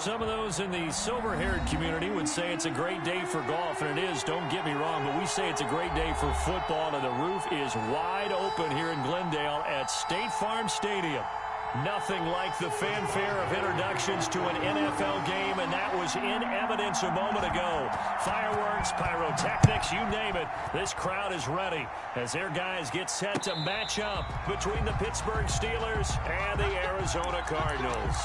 Some of those in the silver-haired community would say it's a great day for golf, and it is, don't get me wrong, but we say it's a great day for football, and the roof is wide open here in Glendale at State Farm Stadium. Nothing like the fanfare of introductions to an NFL game, and that was in evidence a moment ago. Fireworks, pyrotechnics, you name it. This crowd is ready as their guys get set to match up between the Pittsburgh Steelers and the Arizona Cardinals.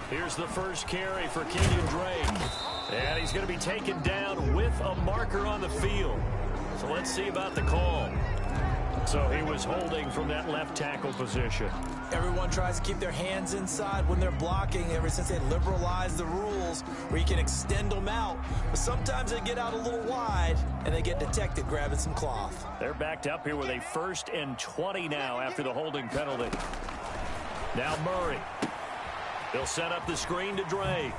Here's the first carry for Kenyon Drake. And he's going to be taken down with a marker on the field. So let's see about the call. So he was holding from that left tackle position. Everyone tries to keep their hands inside when they're blocking ever since they liberalized the rules where you can extend them out. But sometimes they get out a little wide and they get detected grabbing some cloth. They're backed up here with a 1st and 20 now after the holding penalty. Now Murray. They'll set up the screen to Drake.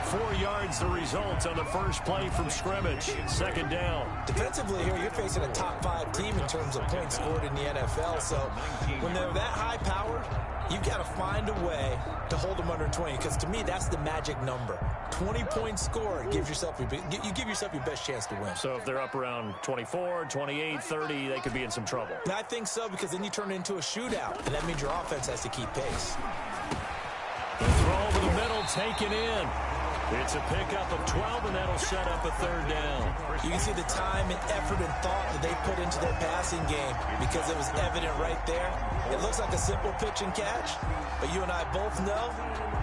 4 yards the result on the first play from scrimmage. 2nd down. Defensively here, you're facing a top 5 team in terms of points scored in the NFL. So when they're that high powered, you've got to find a way to hold them under 20. Because to me, that's the magic number. 20 points scored, you give yourself your best chance to win. So if they're up around 24, 28, 30, they could be in some trouble. I think so, because then you turn it into a shootout, and that means your offense has to keep pace. The throw over the middle, taken in. It's a pickup of 12, and that'll set up a 3rd down. You can see the time and effort and thought that they put into their passing game because it was evident right there. It looks like a simple pitch and catch, but you and I both know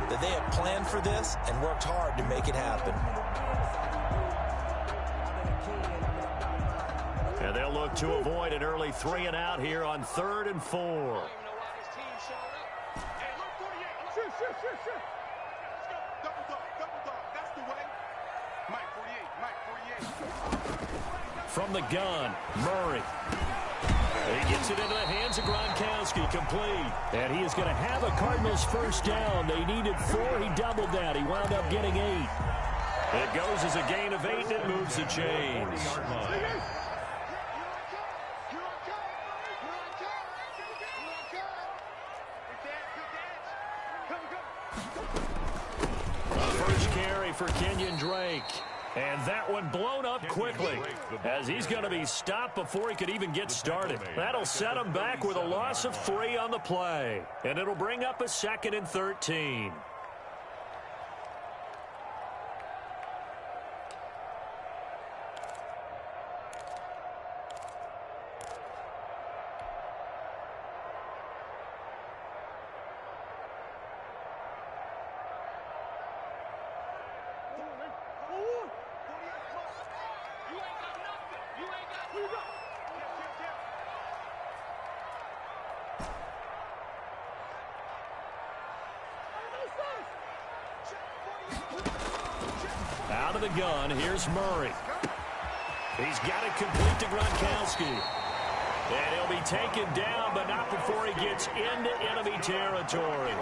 that they have planned for this and worked hard to make it happen. And they'll look to avoid an early 3 and out here on 3rd and 4. From the gun, Murray. He gets it into the hands of Gronkowski, complete. And he is going to have a Cardinals 1st down. They needed 4. He doubled that. He wound up getting 8. It goes as a gain of 8, and it moves the chains. The first carry for Kenyon Drake. And that one blown up quickly as he's going to be stopped before he could even get started. That'll set him back with a loss of 3 on the play. And it'll bring up a 2nd and 13. Out of the gun, here's Murray. He's got it complete to Gronkowski. And he'll be taken down, but not before he gets into enemy territory.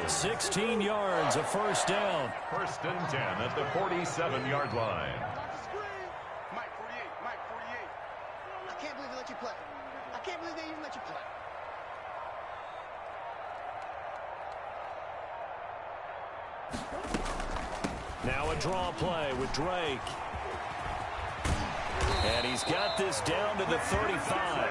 16 yards, a 1st down. 1st and 10 at the 47-yard line. Mike 48, Mike 48. I can't believe they let you play. I can't believe they even let you play. Now a draw play with Drake. And he's got this down to the 35.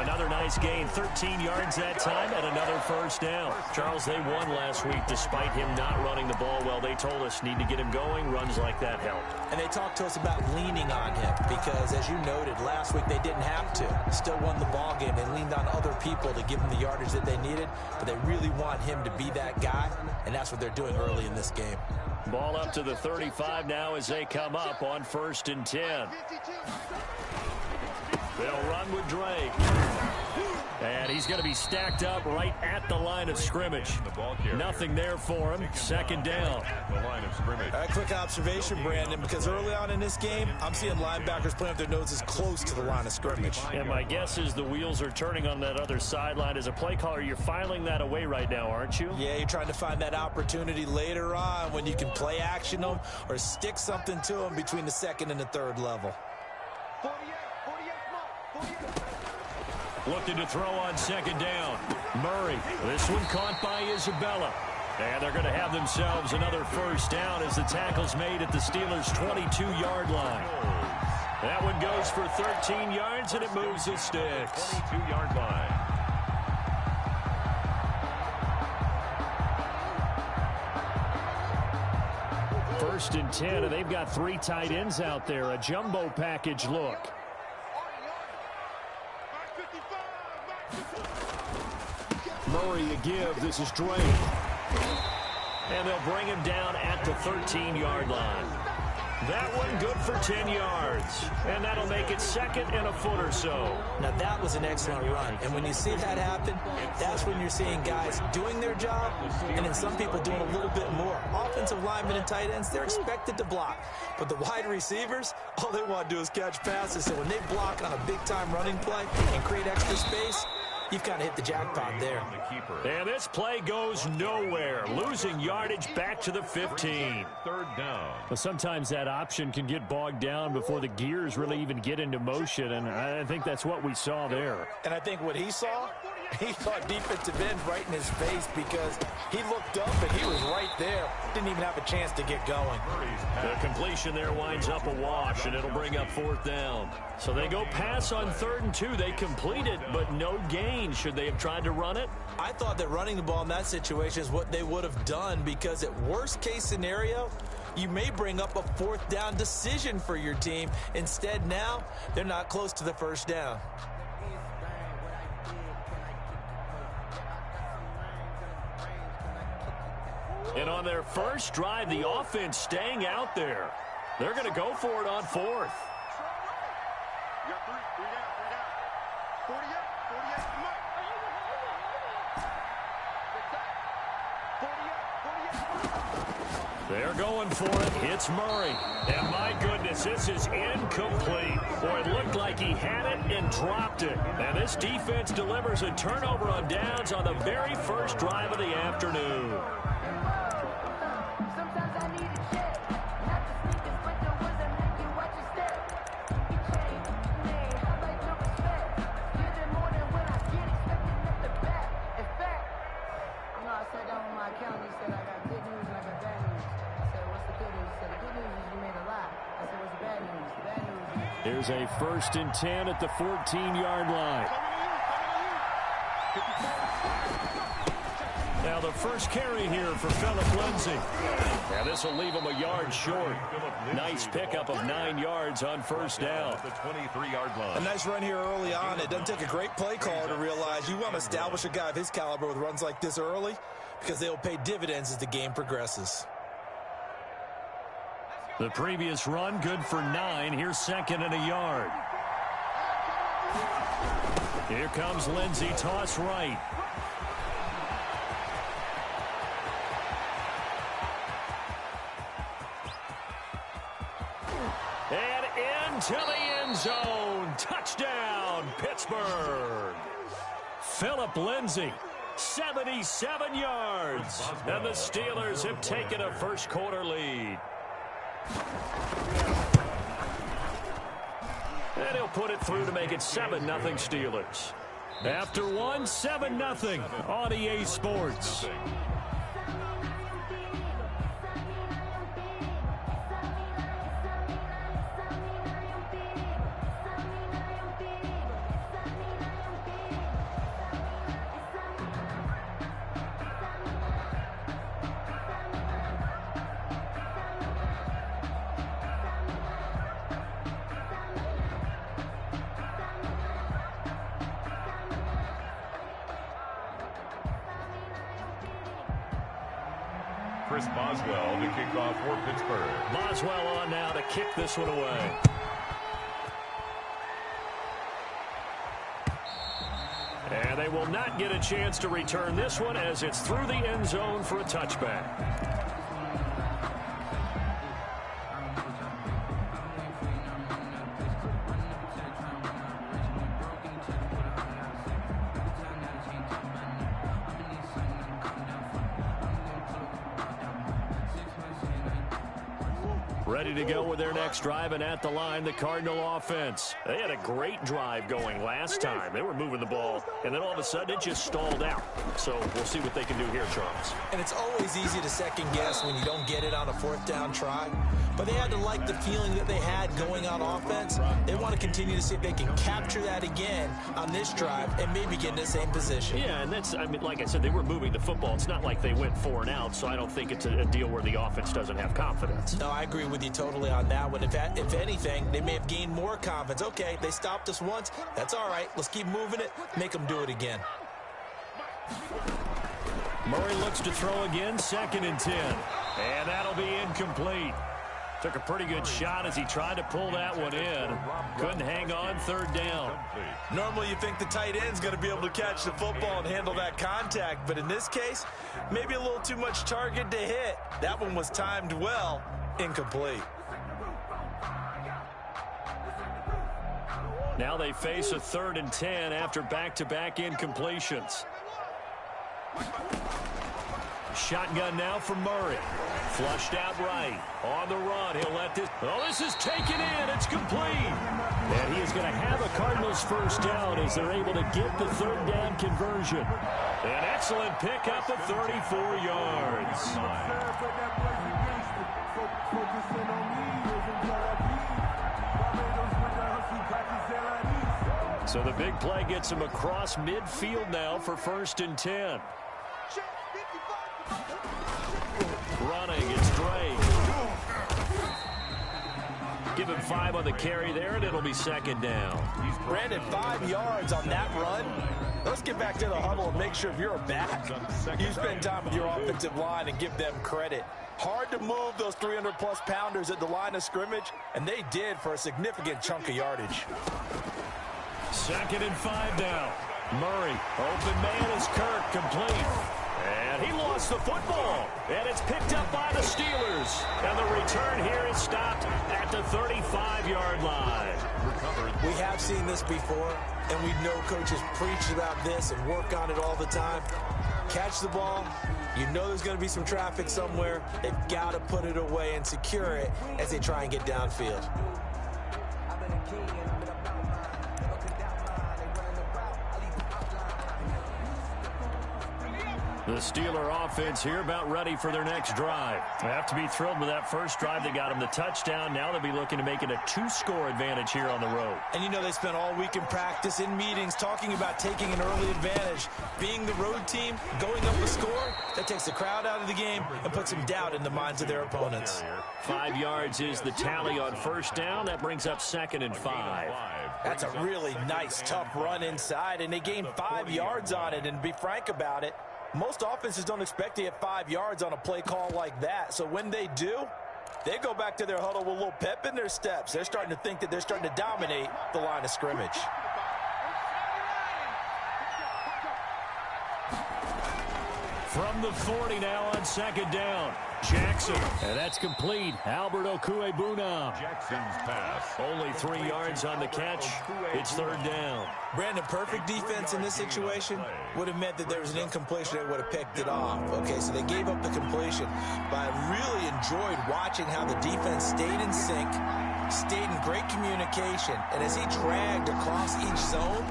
Another nice gain, 13 yards that time, and another 1st down. Charles, they won last week despite him not running the ball well. They told us need to get him going. Runs like that help. And they talked to us about leaning on him because, as you noted, last week they didn't have to. Still won the ball game. They leaned on other people to give them the yardage that they needed, but they really want him to be that guy, and that's what they're doing early in this game. Ball up to the 35 now as they come up on 1st and 10. They'll run with Drake. And he's going to be stacked up right at the line of scrimmage. Nothing there for him. Second down. The line of scrimmage. A quick observation, Brandon, because early on in this game, I'm seeing linebackers playing with their noses close to the line of scrimmage. And my guess is the wheels are turning on that other sideline. As a play caller, you're filing that away right now, aren't you? Yeah, you're trying to find that opportunity later on when you can play action them or stick something to them between the second and the third level. 48, Looking to throw on second down. Murray. This one caught by Isabella. And they're going to have themselves another first down as the tackle's made at the Steelers' 22-yard line. That one goes for 13 yards, and it moves the sticks. 22-yard line. First and 10, and they've got 3 tight ends out there. A jumbo package look. Murray to give. This is Drake. And they'll bring him down at the 13-yard line. That one good for 10 yards. And that'll make it second and a foot or so. Now, that was an excellent run. And when you see that happen, that's when you're seeing guys doing their job and then some people doing a little bit more. Offensive linemen and tight ends, they're expected to block. But the wide receivers, all they want to do is catch passes. So when they block on a big-time running play and create extra space, you've kind of hit the jackpot there. And this play goes nowhere. Losing yardage back to the 15. Third down. But sometimes that option can get bogged down before the gears really even get into motion, and I think that's what we saw there. And I think what he saw defensive end right in his face because he looked up and he was right there. Didn't even have a chance to get going. The completion there winds up a wash, and it'll bring up fourth down. So they go pass on 3rd and 2. They complete it, but no gain. Should they have tried to run it? I thought that running the ball in that situation is what they would have done because at worst case scenario, you may bring up a 4th down decision for your team. Instead now, they're not close to the first down. And on their first drive, the offense staying out there. They're going to go for it on 4th. You got 3 down. 48, come on. 48. They're going for it. It's Murray. And my goodness, this is incomplete. Boy, it looked like he had it and dropped it. And this defense delivers a turnover on downs on the very first drive of the afternoon. Here's a 1st and 10 at the 14-yard line. Now the first carry here for Phillip Lindsay. Now this will leave him a yard short. Nice pickup of 9 yards on first down. The 23-yard line. A nice run here early on. It doesn't take a great play caller to realize you want to establish a guy of his caliber with runs like this early because they will pay dividends as the game progresses. The previous run good for 9. Here's 2nd and a yard. Here comes Lindsay, toss right. And into the end zone. Touchdown, Pittsburgh. Phillip Lindsay, 77 yards. And the Steelers have taken a first quarter lead. And he'll put it through to make it 7-0 Steelers. After one, 7-0 on EA Sports. Chris Boswell to kick off for Pittsburgh. Boswell on now to kick this one away. And they will not get a chance to return this one as it's through the end zone for a touchback. Ready to go with their next drive, and at the line, the Cardinal offense. They had a great drive going last time. They were moving the ball, and then all of a sudden it just stalled out. So we'll see what they can do here, Charles. And it's always easy to second guess when you don't get it on a fourth down try. But they had to like the feeling that they had going on offense. They want to continue to see if they can capture that again on this drive and maybe get in the same position. Yeah, and that's, I mean, like I said, they were moving the football. It's not like they went 4 and out, so I don't think it's a deal where the offense doesn't have confidence. No, I agree with you totally on that one. If anything, they may have gained more confidence. Okay, they stopped us once. That's all right. Let's keep moving it. Make them do it again. Murray looks to throw again, 2nd and 10. And that'll be incomplete. Took a pretty good shot as he tried to pull that one in. Couldn't hang on, 3rd down. Normally you think the tight end's going to be able to catch the football and handle that contact, but in this case, maybe a little too much target to hit. That one was timed well, incomplete. Now they face a 3rd and 10 after back-to-back incompletions. Shotgun now for Murray. Flushed out right. On the run. He'll let this. Oh, this is taken in. It's complete. And he is going to have a Cardinals first down as they're able to get the 3rd down conversion. An excellent pickup of 34 yards. So the big play gets him across midfield now for 1st and 10. Running, it's Drake. Give him 5 on the carry there, and it'll be 2nd down. Brandon, 5 yards on that run. Let's get back to the huddle and make sure if you're a back, you spend time with your offensive line and give them credit. Hard to move those 300-plus pounders at the line of scrimmage, and they did for a significant chunk of yardage. 2nd and 5 now. Murray, open man is Kirk, complete. And he lost the football. And it's picked up by the Steelers. And the return here is stopped at the 35-yard line. We have seen this before, and we know coaches preach about this and work on it all the time. Catch the ball. You know there's going to be some traffic somewhere. They've got to put it away and secure it as they try and get downfield. The Steeler offense here about ready for their next drive. They have to be thrilled with that first drive. They got them the touchdown. Now they'll be looking to make it a 2-score advantage here on the road. And you know they spent all week in practice, in meetings, talking about taking an early advantage. Being the road team, going up a score, that takes the crowd out of the game and puts some doubt in the minds of their opponents. 5 yards is the tally on 1st down. That brings up 2nd and 5. That's a really nice, tough run inside, and they gained 5 yards on it. And to be frank about it, most offenses don't expect to get 5 yards on a play call like that. So when they do, they go back to their huddle with a little pep in their steps. They're starting to think that they're starting to dominate the line of scrimmage. From the 40 now on 2nd down. Jackson, and that's complete. Albert Okwuegbunam. Jackson's pass. Only 3 yards on the catch. It's 3rd down. Brandon, perfect defense in this situation would have meant that there was an incompletion that would have picked it off. Okay, so they gave up the completion. But I really enjoyed watching how the defense stayed in sync, stayed in great communication, and as he dragged across each zone,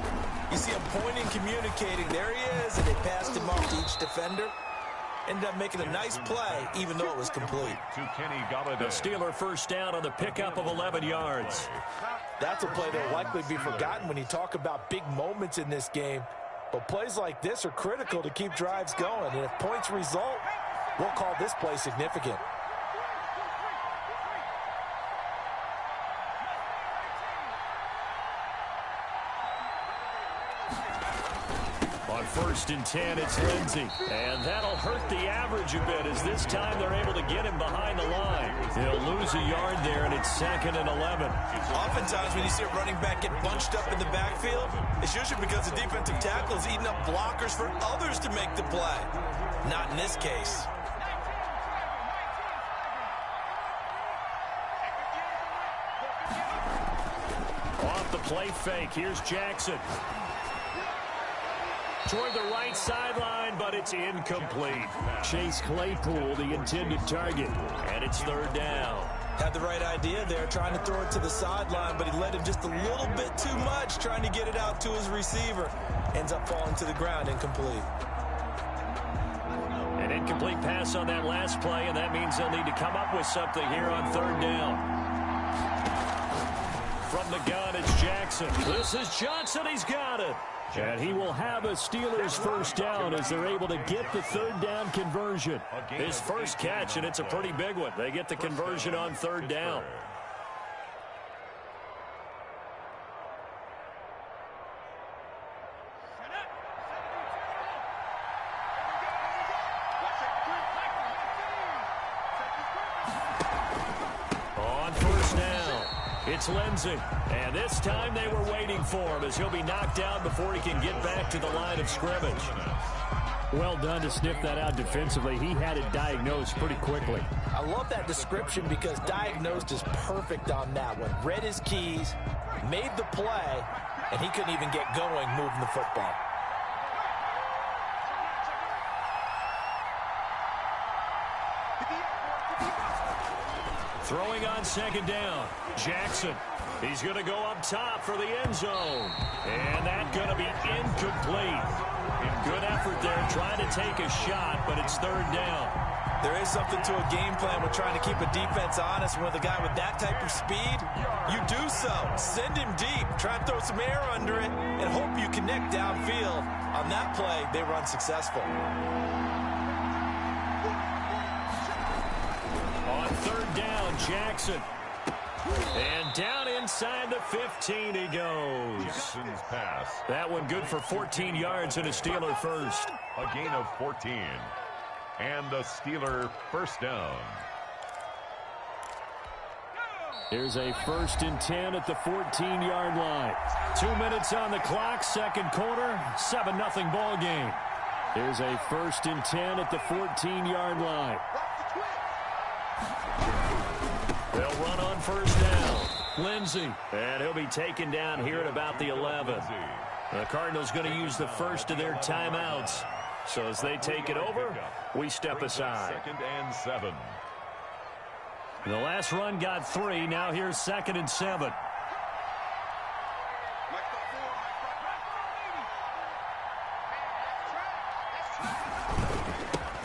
you see him pointing, communicating. There he is, and they passed him off to each defender. Ended up making a nice play, even though it was complete. The Steeler first down on the pickup of 11 yards. That's a play that will likely be forgotten when you talk about big moments in this game. But plays like this are critical to keep drives going. And if points result, we'll call this play significant. On 1st and 10, it's Lindsey. And that'll hurt the average a bit as this time they're able to get him behind the line. He'll lose a yard there, and it's 2nd and 11. Oftentimes when you see a running back get bunched up in the backfield, it's usually because the defensive tackle is eating up blockers for others to make the play. Not in this case. Off the play fake, here's Jackson. Toward the right sideline, but it's incomplete. Chase Claypool, the intended target, and it's 3rd down. Had the right idea there, trying to throw it to the sideline, but he led him just a little bit too much, trying to get it out to his receiver. Ends up falling to the ground, incomplete. An incomplete pass on that last play, and that means they'll need to come up with something here on 3rd down. From the gun, it's Jackson. This is Johnson. He's got it. And he will have a Steelers 1st down as they're able to get the 3rd down conversion. His first catch, and it's a pretty big one. They get the conversion on 3rd down. On 1st down, it's Lindsey. And this time they were waiting for him as he'll be knocked down before he can get back to the line of scrimmage. Well done to sniff that out defensively. He had it diagnosed pretty quickly. I love that description because diagnosed is perfect on that one. Read his keys, made the play, and he couldn't even get going moving the football. Throwing on 2nd down, Jackson. He's going to go up top for the end zone. And that's going to be incomplete. Good effort there trying to take a shot, but it's 3rd down. There is something to a game plan with trying to keep a defense honest. With a guy with that type of speed, you do so. Send him deep. Try and throw some air under it and hope you connect downfield. On that play, they were unsuccessful. On 3rd down, Jackson. And down inside the 15 he goes. Jackson's pass. That one good for 14 yards and a Steeler first. A gain of 14. And a Steeler 1st down. Here's a 1st and 10 at the 14-yard line. 2 minutes on the clock, 2nd quarter, 7-0 ball game. Here's a 1st and 10 at the 14-yard line. They'll run on 1st down. Lindsey. And he'll be taken down here at about the 11. The Cardinals going to use the first of their timeouts. So as they take it over, we step aside. 2nd and 7. The last run got 3. Now here's 2nd and 7.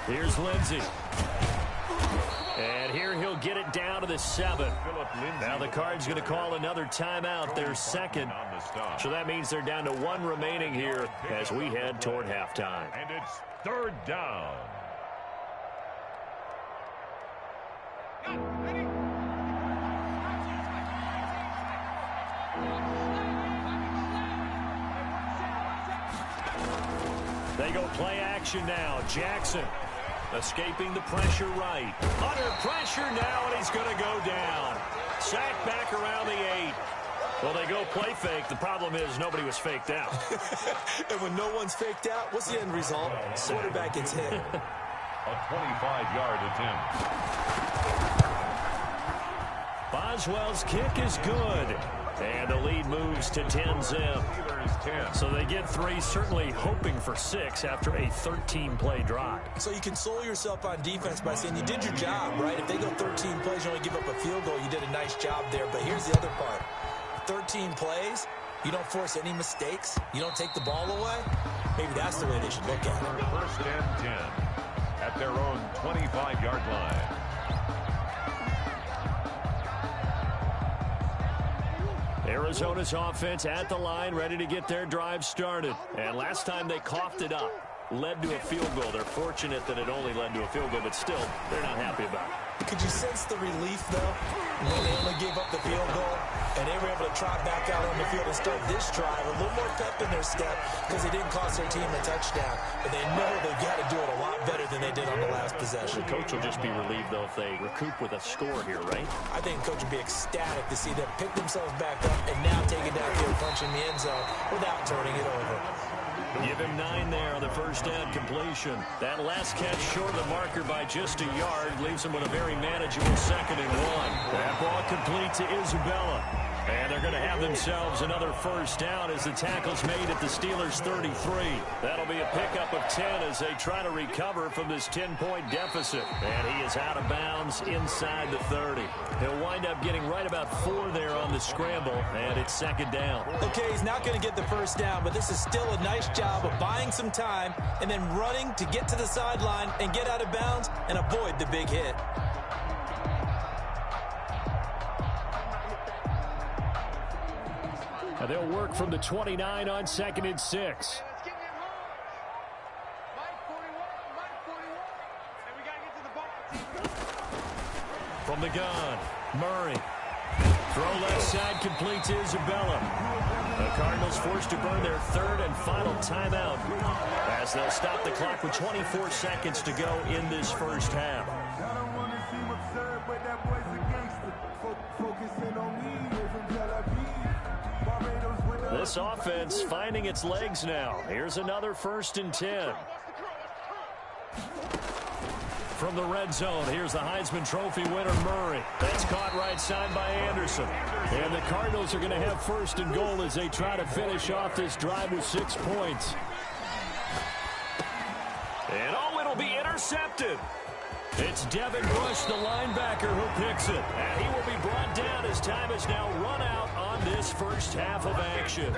Here's Lindsey. And here he'll get it down to the 7. Now the Cards going to call another timeout, their 2nd. So that means they're down to 1 remaining here as we head toward halftime. And it's 3rd down. They go play action now. Jackson escaping the pressure right. Under pressure now, and he's going to go down. Sacked back around the 8. Well, they go play fake. The problem is nobody was faked out. And when no one's faked out, what's the end result? Quarterback gets hit. A 25-yard attempt. Boswell's kick is good. And the lead moves to 10-zip. So they get 3, certainly hoping for 6 after a 13-play drive. So you console yourself on defense by saying you did your job, right? If they go 13 plays, you only give up a field goal, you did a nice job there. But here's the other part. 13 plays, you don't force any mistakes, you don't take the ball away. Maybe that's the way they should look at it. 1st and 10 at their own 25-yard line. Arizona's offense at the line, ready to get their drive started. And last time they coughed it up. led to a field goal. They're fortunate that it only led to a field goal, but still, they're not happy about it. Could you sense the relief, though, when they only gave up the field goal and they were able to trot back out on the field and start this drive? A little more pep in their step because it didn't cost their team a touchdown. But they know they've got to do it a lot better than they did on the last possession. The coach will just be relieved, though, if they recoup with a score here, right? I think the coach would be ecstatic to see them pick themselves back up and now take it downfield, punch in the end zone without turning it over. Give him 9 there on the first down completion. That last catch short of the marker by just a yard leaves him with a very manageable 2nd and 1. That ball complete to Isabella. And they're going to have themselves another first down as the tackle's made at the Steelers' 33. That'll be a pickup of 10 as they try to recover from this 10-point deficit. And he is out of bounds inside the 30. He'll wind up getting right about 4 there on the scramble, and it's 2nd down. Okay, he's not going to get the first down, but this is still a nice job of buying some time and then running to get to the sideline and get out of bounds and avoid the big hit. Now they'll work from the 29 on 2nd and 6. From the gun, Murray. Throw left side complete to Isabella. The Cardinals forced to burn their 3rd and final timeout as they'll stop the clock with 24 seconds to go in this first half. This offense finding its legs now. Here's another 1st and 10. From the red zone, here's the Heisman Trophy winner, Murray. That's caught right side by Anderson. And the Cardinals are going to have 1st and goal as they try to finish off this drive with 6 points. And oh, it'll be intercepted. It's Devin Bush, the linebacker, who picks it. And he will be brought down as time has now run out on this first half of action.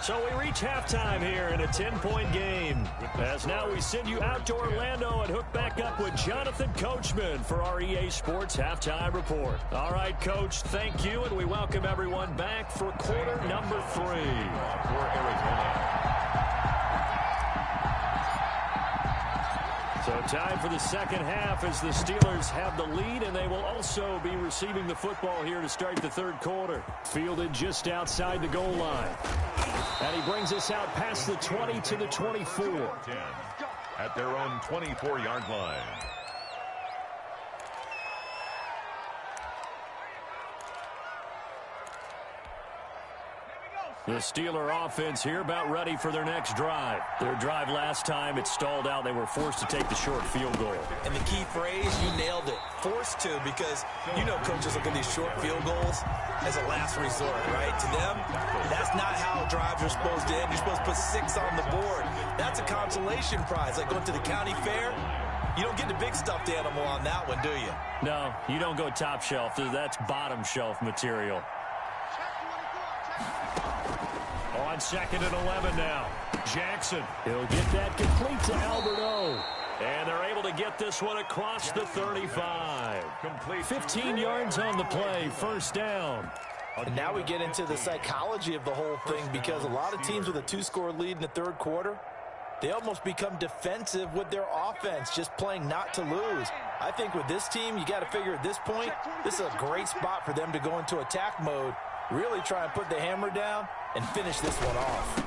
So we reach halftime here in a 10-point game. As now we send you out to Orlando and hook back up with Jonathan Coachman for our EA Sports Halftime Report. All right, Coach, thank you, and we welcome everyone back for quarter number 3. For Arizona. So time for the 2nd half as the Steelers have the lead, and they will also be receiving the football here to start the 3rd quarter. Fielded just outside the goal line. And he brings us out past the 20 to the 24. 10 at their own 24-yard line. The Steeler offense here about ready for their next drive. Their drive last time, it stalled out. They were forced to take the short field goal. And the key phrase, you nailed it. Forced to, because you know coaches look at these short field goals as a last resort, right? To them, that's not how drives are supposed to end. You're supposed to put 6 on the board. That's a consolation prize, like going to the county fair. You don't get the big stuffed animal on that one, do you? No, you don't go top shelf. That's bottom shelf material. On 2nd and 11 now. Jackson. He'll get that complete to Alberto. And they're able to get this one across the 35. 15 yards on the play. First down. And now we get into the psychology of the whole thing, because a lot of teams with a 2-score lead in the 3rd quarter, they almost become defensive with their offense, just playing not to lose. I think with this team, you got to figure at this point, this is a great spot for them to go into attack mode, really try and put the hammer down and finish this one off.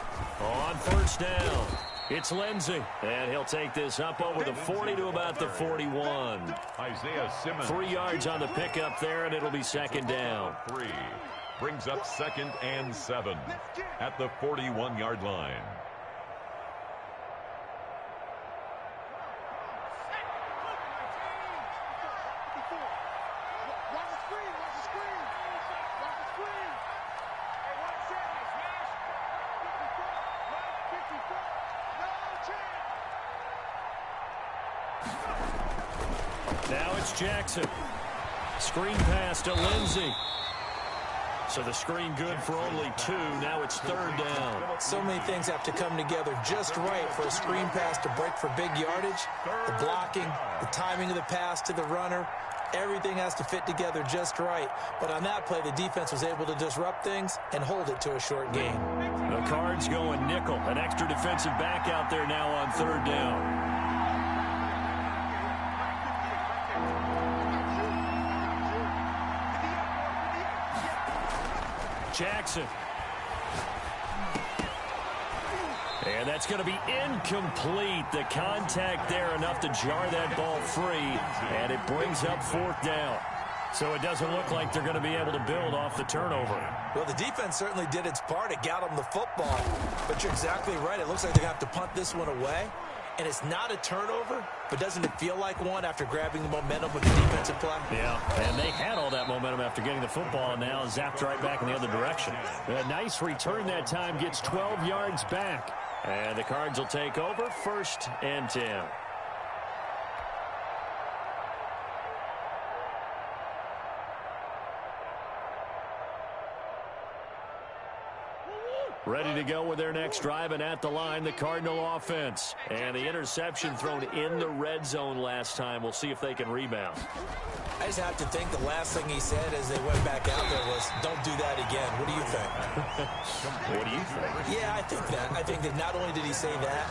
On first down, it's Lindsey. And he'll take this up over the 40 to about the 41. Isaiah Simmons. 3 yards on the pickup there, and it'll be 2nd down. 3 brings up 2nd and 7 at the 41-yard line. Now it's Jackson. Screen pass to Lindsey. So the screen good for only 2. Now it's 3rd down. So many things have to come together just right for a screen pass to break for big yardage. The blocking, the timing of the pass to the runner, everything has to fit together just right. But on that play, the defense was able to disrupt things and hold it to a short gain. The Cards going nickel. An extra defensive back out there now on 3rd down. Jackson. And that's going to be incomplete. The contact there enough to jar that ball free, and it brings up 4th down. So it doesn't look like they're going to be able to build off the turnover. Well, the defense certainly did its part. It got them the football. But you're exactly right. It looks like they're going to have to punt this one away. And it's not a turnover, but doesn't it feel like one after grabbing the momentum with the defensive play? Yeah, and they had all that momentum after getting the football, and now zapped right back in the other direction. A nice return that time, gets 12 yards back. And the Cards will take over, 1st and 10. Ready to go with their next drive, and at the line, the Cardinal offense. And the interception thrown in the red zone last time. We'll see if they can rebound. I just have to think the last thing he said as they went back out there was, don't do that again. What do you think? What do you think? Yeah, I think that. I think that not only did he say that,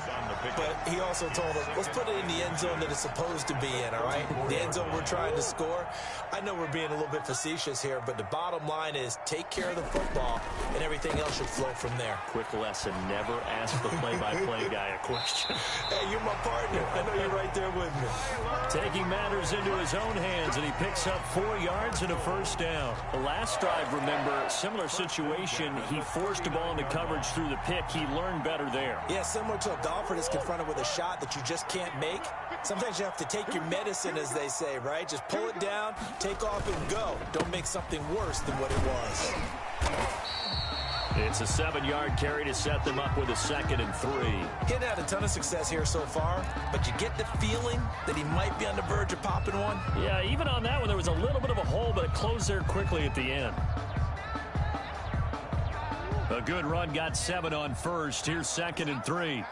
but he also told them, let's put it in the end zone that it's supposed to be in, all right? The end zone we're trying to score. I know we're being a little bit facetious here, but the bottom line is take care of the football, and everything else should flow from there. Quick lesson, never ask the play-by-play guy a question. Hey, you're my partner. I know you're right there with me. Taking matters into his own hands, and he picks up 4 yards and a 1st down. The last drive, remember, similar situation. He forced a ball into coverage through the pick. He learned better there. Yeah, similar to a golfer that's confronted with a shot that you just can't make. Sometimes you have to take your medicine, as they say, right? Just pull it down, take off, and go. Don't make something worse than what it was. It's a 7-yard carry to set them up with a 2nd and 3. He hadn't had a ton of success here so far, but you get the feeling that he might be on the verge of popping one. Yeah, even on that one, there was a little bit of a hole, but it closed there quickly at the end. A good run, got 7 on 1st. Here's 2nd and 3.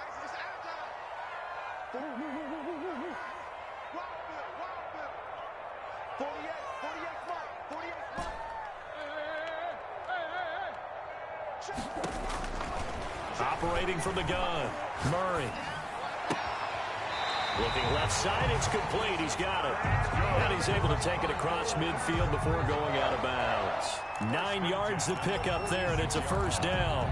Operating from the gun, Murray. Looking left side, it's complete. He's got it. And he's able to take it across midfield before going out of bounds. 9 yards to pick up there, and it's a 1st down.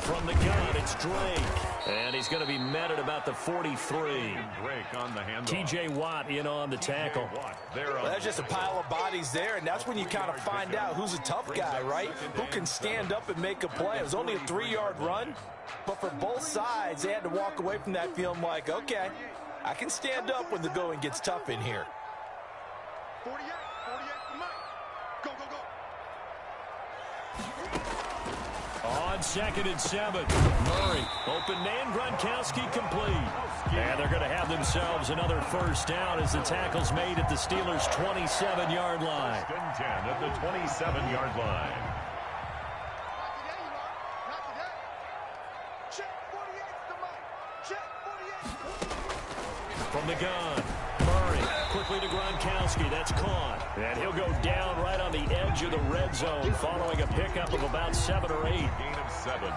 From the gun, it's Drake. And he's going to be met at about the 43. T.J. Watt in on the tackle. Well, that's just a pile of bodies there, and that's when you kind of find out who's a tough guy, right? Who can stand up and make a play. It was only a 3-yard run, but for both sides, they had to walk away from that feeling like, okay, I can stand up when the going gets tough in here. 48 for Mike. Go, go, go. On 2nd and 7, Murray, open man, Gronkowski complete. And they're going to have themselves another 1st down as the tackle's made at the Steelers' 27-yard line. 10 at the 27-yard line. From the gun, Murray, quickly to Gronkowski, that's caught. And he'll go down right on the edge of the red zone following a pickup of about 7 or 8. Gain of 7.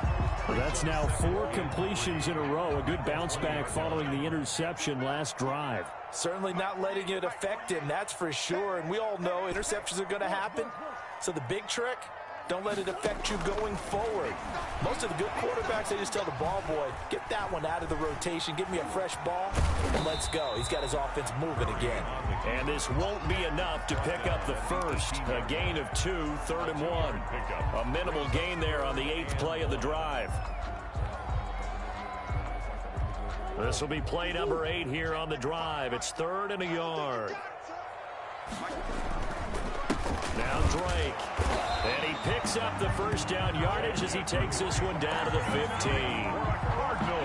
Well, that's now 4 completions in a row. A good bounce back following the interception last drive. Certainly not letting it affect him, that's for sure. And we all know interceptions are going to happen. So the big trick, don't let it affect you going forward. Most of the good quarterbacks, they just tell the ball boy, get that one out of the rotation, give me a fresh ball, and let's go. He's got his offense moving again. And this won't be enough to pick up the 1st. A gain of 2, 3rd and 1. A minimal gain there on the 8th play of the drive. This will be play number 8 here on the drive. It's 3rd and a yard. Now Drake. And he picks up the 1st down yardage as he takes this one down to the 15.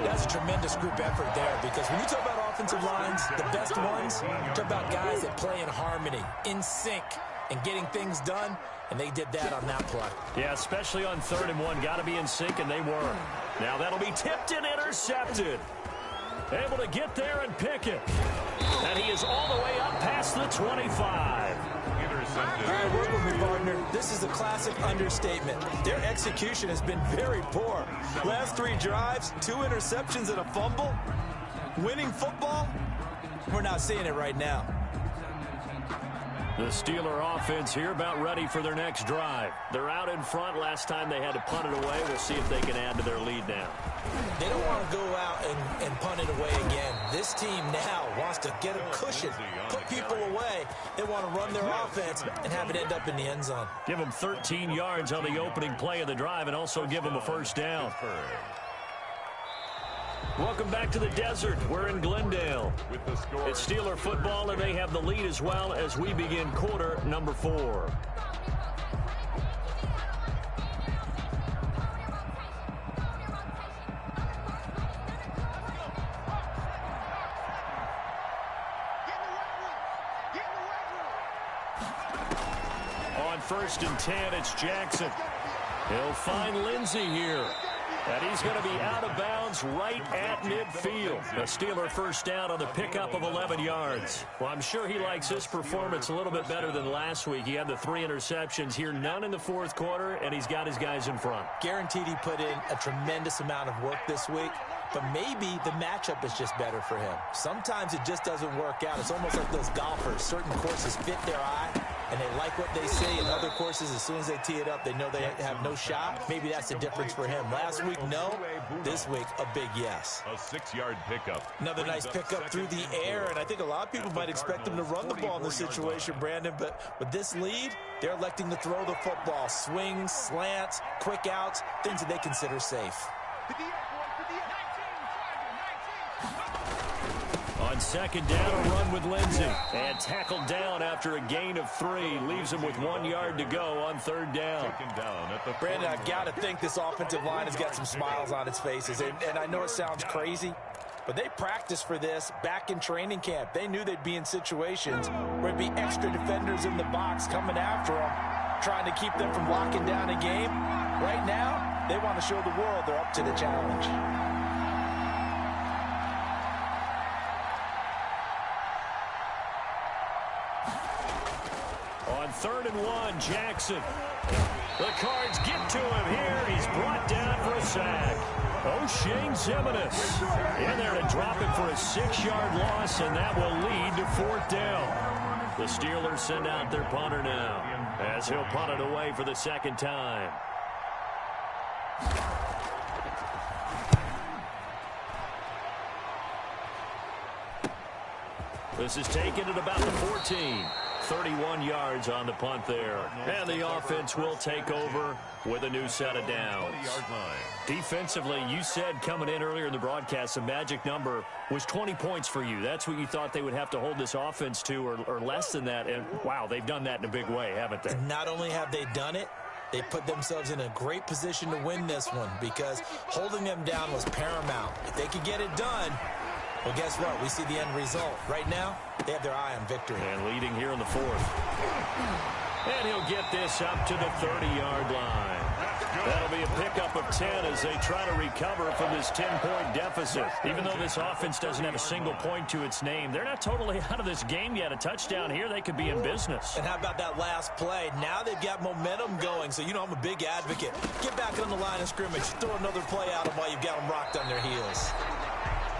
That's a tremendous group effort there, because when you talk about offensive lines, the best ones, talk about guys that play in harmony, in sync, and getting things done, and they did that on that play. Yeah, especially on 3rd and 1. Got to be in sync, and they were. Now that'll be tipped and intercepted. Able to get there and pick it. And he is all the way up past the 25. All right, work with me, partner. This is a classic understatement. Their execution has been very poor. Last 3 drives, 2 interceptions and a fumble. Winning football? We're not seeing it right now. The Steeler offense here about ready for their next drive. They're out in front. Last time they had to punt it away. We'll see if they can add to their lead now. They don't want to go out and punt it away again. This team now wants to get a cushion, put people away. They want to run their offense and have it end up in the end zone. Give them 13 yards on the opening play of the drive and also give them a first down. Welcome back to the desert. We're in Glendale. It's Steeler football, and they have the lead as well as we begin quarter number 4. On 1st and 10, it's Jackson. He'll find Lindsey here. And he's going to be out of bounds right at midfield. A Steeler first down on the pickup of 11 yards. Well, I'm sure he likes his performance a little bit better than last week. He had the 3 interceptions here, none in the 4th quarter, and he's got his guys in front. Guaranteed he put in a tremendous amount of work this week, but maybe the matchup is just better for him. Sometimes it just doesn't work out. It's almost like those golfers. Certain courses fit their eye, and they like what they see. In other courses, as soon as they tee it up, they know they have no shot. Maybe that's the difference for him. Last week, no. This week, a big yes. A 6-yard pickup. Another nice pickup through the air, and I think a lot of people might expect them to run the ball in this situation, Brandon, but with this lead, they're electing to throw the football. Swings, slants, quick outs, things that they consider safe. On 2nd down, a run with Lindsey. And tackled down after a gain of 3. Leaves him with 1 yard to go on 3rd down. Brandon, I've got to think this offensive line has got some smiles on its faces. And I know it sounds crazy, but they practiced for this back in training camp. They knew they'd be in situations where there'd be extra defenders in the box coming after them, trying to keep them from locking down a game. Right now, they want to show the world they're up to the challenge. On 3rd and 1, Jackson. The Cards get to him here. He's brought down for a sack. O'Shane Zimenez in there to drop it for a 6-yard loss, and that will lead to 4th down. The Steelers send out their punter now as he'll punt it away for the 2nd time. This is taken at about the 14. 31 yards on the punt there. And the offense will take over with a new set of downs. Defensively, you said coming in earlier in the broadcast, the magic number was 20 points for you. That's what you thought they would have to hold this offense to, or less than that. And, wow, they've done that in a big way, haven't they? Not only have they done it, they put themselves in a great position to win this one because holding them down was paramount. If they could get it done, well, guess what? We see the end result. Right now, they have their eye on victory. And leading here in the 4th. And he'll get this up to the 30-yard line. That'll be a pickup of 10 as they try to recover from this 10-point deficit. Even though this offense doesn't have a single point to its name, they're not totally out of this game yet. A touchdown here, they could be in business. And how about that last play? Now they've got momentum going, so you know I'm a big advocate. Get back on the line of scrimmage. Throw another play out of while you've got them rocked on their heels.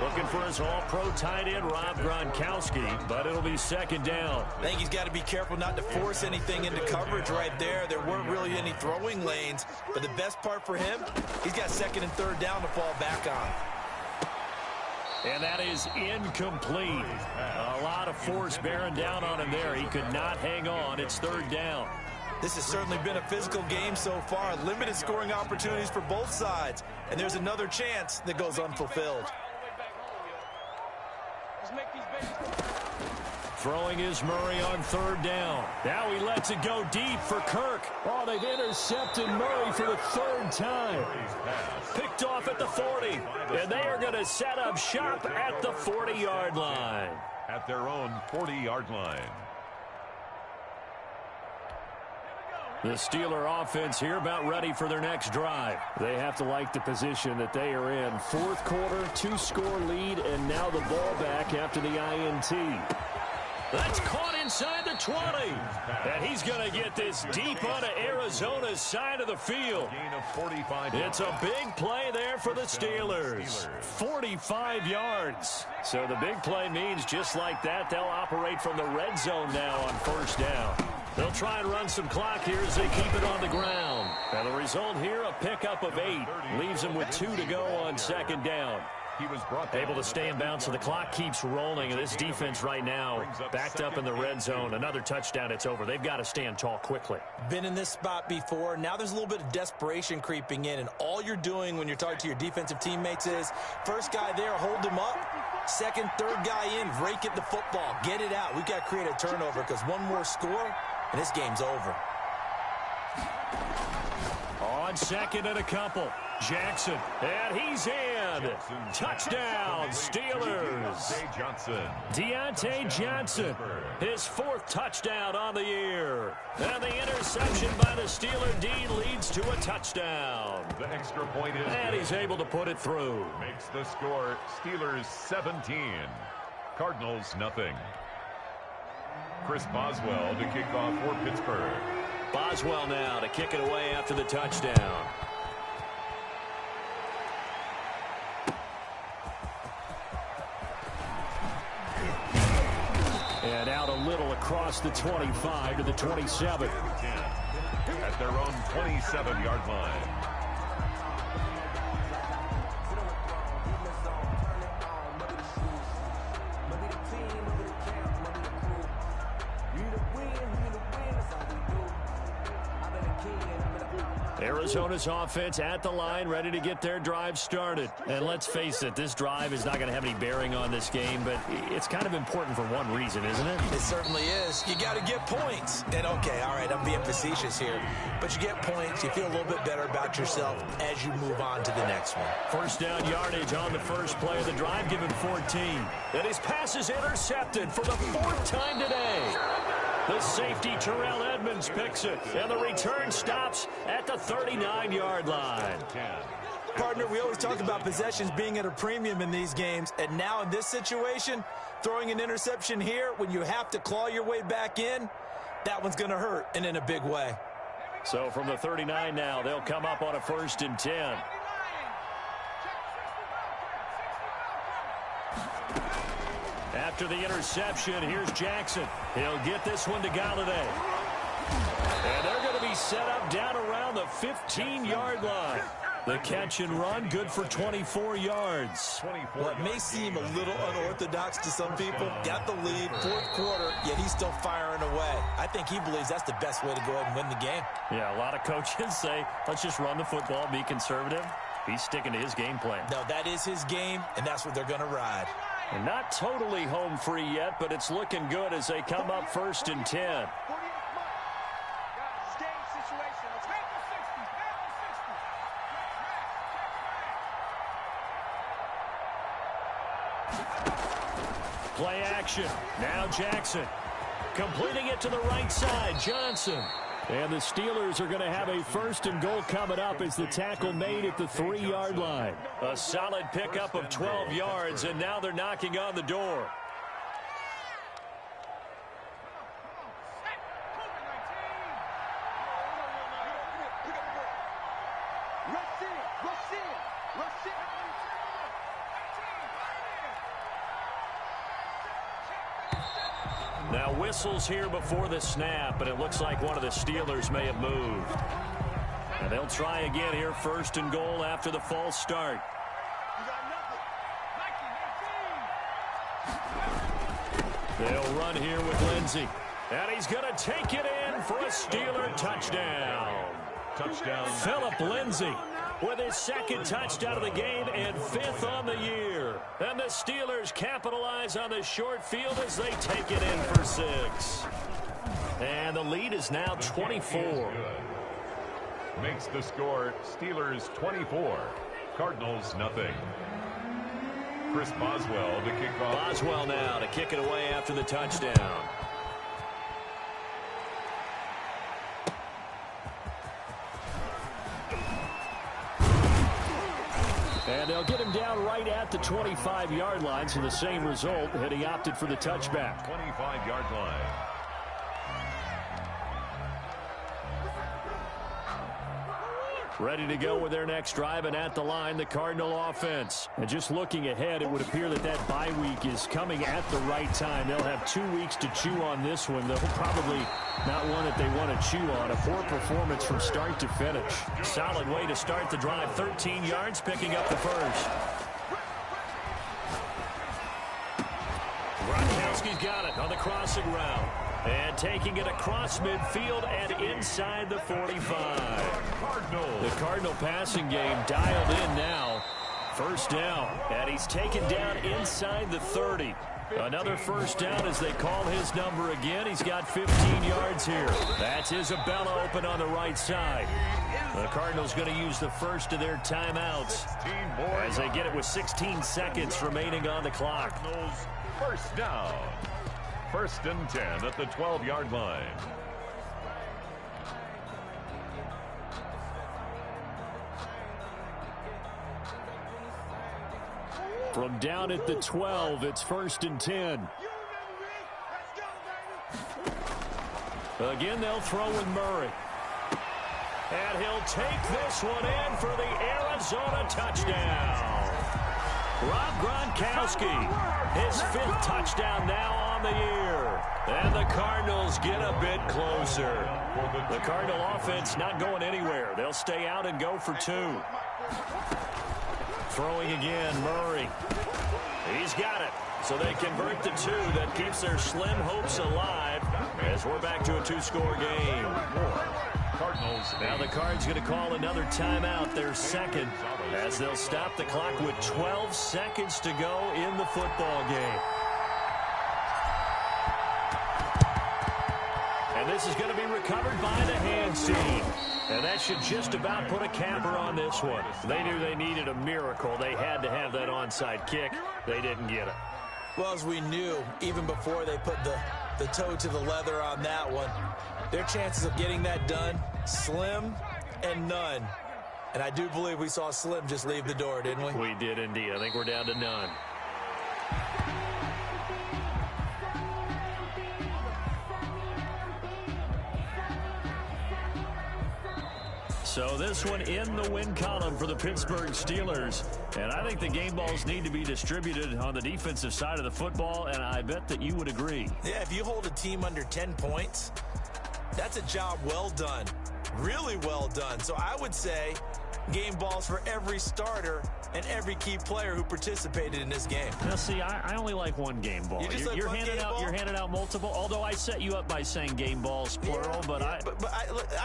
Looking for his all-pro tight end, Rob Gronkowski, but it'll be 2nd down. I think he's got to be careful not to force anything into coverage right there. There weren't really any throwing lanes, but the best part for him, he's got 2nd and 3rd down to fall back on. And that is incomplete. A lot of force bearing down on him there. He could not hang on. It's 3rd down. This has certainly been a physical game so far. Limited scoring opportunities for both sides. And there's another chance that goes unfulfilled. Throwing is Murray on 3rd down. Now he lets it go deep for Kirk. Oh, they've intercepted Murray for the 3rd time. Picked off at the 40. And they are going to set up shop at the 40-yard line. At their own 40-yard line. The Steeler offense here about ready for their next drive. They have to like the position that they are in. Fourth quarter, 2-score lead, and now the ball back after the INT. That's caught inside the 20. And he's going to get this deep onto Arizona's side of the field. It's a big play there for the Steelers. 45 yards. So the big play means just like that, they'll operate from the red zone now on first down. They'll try and run some clock here as they keep it on the ground. And the result here, a pickup of 8. Leaves them with 2 to go on second down. He was able to stay in bounds, so the clock keeps rolling. And this defense right now backed up in the red zone. Another touchdown, it's over. They've got to stand tall quickly. Been in this spot before. Now there's a little bit of desperation creeping in. And all you're doing when you're talking to your defensive teammates is first guy there, hold him up. Second, third guy in, rake at the football. Get it out. We've got to create a turnover because one more score, and this game's over. On second and a couple. Jackson, and he's in. Touchdown, Steelers. Deontay Johnson, his 4th touchdown on the year. And the interception by the Steeler D leads to a touchdown. The extra point is and he's able to put it through. Makes the score Steelers 17. Cardinals nothing. Chris Boswell to kick off for Pittsburgh. Boswell now to kick it away after the touchdown. And out a little across the 25 to the 27. At their own 27-yard line. Arizona's offense at the line, ready to get their drive started. And let's face it, this drive is not going to have any bearing on this game, but it's kind of important for one reason, isn't it? It certainly is. You got to get points. And, okay, all right, I'm being facetious here. But you get points, you feel a little bit better about yourself as you move on to the next one. First down yardage on the first play of the drive, given 14. And his pass is intercepted for the 4th time today. The safety, Terrell Edmonds, picks it. And the return stops at the 39-yard line. Partner, we always talk about possessions being at a premium in these games. And now in this situation, throwing an interception here when you have to claw your way back in, that one's going to hurt, and in a big way. So from the 39 now, they'll come up on a 1st and 10. After the interception, here's Jackson. He'll get this one to Galladay. And they're going to be set up down around the 15-yard line. The catch and run, good for 24 yards. What may seem a little unorthodox to some people, got the lead, 4th quarter, yet he's still firing away. I think he believes that's the best way to go ahead and win the game. Yeah, a lot of coaches say, let's just run the football, be conservative. He's sticking to his game plan. No, that is his game, and that's what they're going to ride. And not totally home free yet, but it's looking good as they come up 1st and 10. Play action. Now Jackson. Completing it to the right side. Johnson. And the Steelers are going to have a 1st and goal coming up as the tackle made at the 3-yard line. A solid pickup of 12 yards, and now they're knocking on the door. Now whistles here before the snap, and it looks like one of the Steelers may have moved. And they'll try again here, 1st and goal after the false start. They'll run here with Lindsey. And he's going to take it in for a Steeler touchdown. Phillip Lindsey with his 2nd touchdown of the game and 5th on the year. And the Steelers capitalize on the short field as they take it in for 6. And the lead is now 24. Makes the score Steelers 24, Cardinals nothing. Chris Boswell to kick off. Boswell now to kick it away after the touchdown. And they'll get him down right at the 25-yard line, so the same result, and he opted for the touchback. 25-yard line. Ready to go with their next drive, and at the line, the Cardinal offense. And just looking ahead, it would appear that that bye week is coming at the right time. They'll have 2 weeks to chew on this one. They'll probably not one that they want to chew on. A poor performance from start to finish. Solid way to start the drive. 13 yards, picking up the first. Gronkowski's got it on the crossing route. And taking it across midfield and inside the 45. The Cardinal passing game dialed in now. First down. And he's taken down inside the 30. Another first down as they call his number again. He's got 15 yards here. That's Isabella open on the right side. The Cardinals going to use the first of their timeouts as they get it with 16 seconds remaining on the clock. First down. 1st and 10 at the 12-yard line. From down at the 12, it's 1st and 10. Again, they'll throw with Murray. And he'll take this one in for the Arizona touchdown. Rob Gronkowski, his 5th touchdown now on the year. And the Cardinals get a bit closer. The Cardinal offense not going anywhere. They'll stay out and go for 2. Throwing again, Murray. He's got it. So they convert the 2. That keeps their slim hopes alive as we're back to a 2-score game. Cardinals. Now the Cards going to call another timeout, their second, as they'll stop the clock with 12 seconds to go in the football game. And this is going to be recovered by the hands team. And that should just about put a capper on this one. They knew they needed a miracle. They had to have that onside kick. They didn't get it. Well, as we knew, even before they put the toe to the leather on that one, their chances of getting that done, slim and none. And I do believe we saw Slim just leave the door, didn't we? We did indeed. I think we're down to none. So this one in the win column for the Pittsburgh Steelers. And I think the game balls need to be distributed on the defensive side of the football, and I bet that you would agree. Yeah, if you hold a team under 10 points, that's a job well done. Really well done. So I would say game balls for every starter and every key player who participated in this game. Now, see, I only like one game ball. You're handing out multiple. Although I set you up by saying game balls plural, but I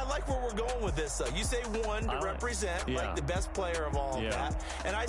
like where we're going with this. Though you say one to represent like the best player of all of that, and I.